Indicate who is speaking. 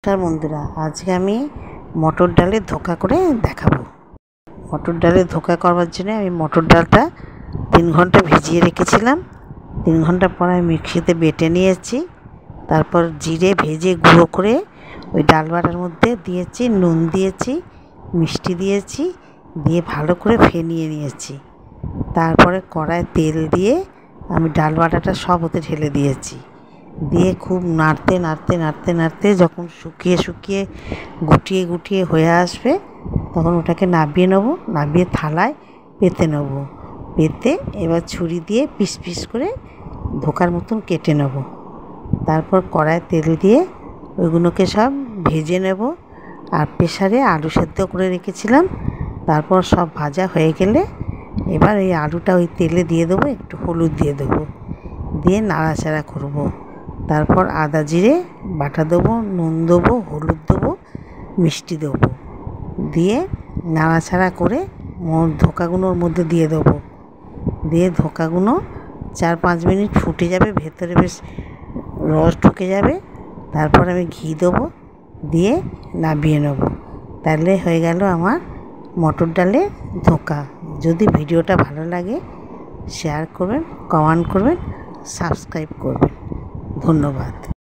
Speaker 1: नमस्कार बंधुरा आज के आमी मटर डालेर धोका करे देखाबो। मटर डालेर धोका करवार जन्य आमी मटर डालटा 3 घंटा भिजिए रेखेछिलाम। 3 घंटा पर आमी मिक्सिते बेटे निয়েছি। तारपर जिरे भेजे गुঁড়ো करे ओई डाल बाटार मध्य दिয়েছি, नुन दिয়েছি, मिष्टि दिয়েছি, दिए भालो करे फेनिয়ে নিয়েছি। तारपरे कड़ाई तेल दिए आमी डाल बाटाटा सब ओते ढेले दिয়েছি। दिए खूब नाड़ते नाड़ते नाड़ते नाड़ते जखन शुकिয়ে शुकिয়ে गुटिয়ে गुटिয়ে হয়ে আসবে তখন ওটাকে নামিয়ে নেব। নামিয়ে থালায় পেতে নেব। পেতে এবার ছুরি দিয়ে পিস পিস করে ধোকার মতন কেটে নেব। তারপর কড়ায় তেল দিয়ে ওইগুলোকে সব ভেজে নেব। আর প্রেসারে আলু সেদ্ধ করে রেখেছিলাম। তারপর সব ভাজা হয়ে গেলে এবার এই আলুটা ওই তেলে দিয়ে দেবো, একটু হলুদ দিয়ে দেবো, দিয়ে নাড়াচাড়া করব। तारपर आदा जिरे बाटा देबो, नुन देबो, हलुद देबो, मिष्टि देबो, दिए नाड़ाचाड़ा करे धोकागुलोर मध्य दिए देबो। दिए धोकागुलो 4-5 मिनट फुटे जाबे, भेतरे बेश रस ढुके जाबे। तारपर आमी घी देबो, दिए नामिয়ে नेब। ताहले हये गेल आमार मटर डालेर धोका। यदि भिडियोटा भालो लागे शेयर करबेन, कमेंट करबेन, सबस्क्राइब करबेन। धन्यवाद।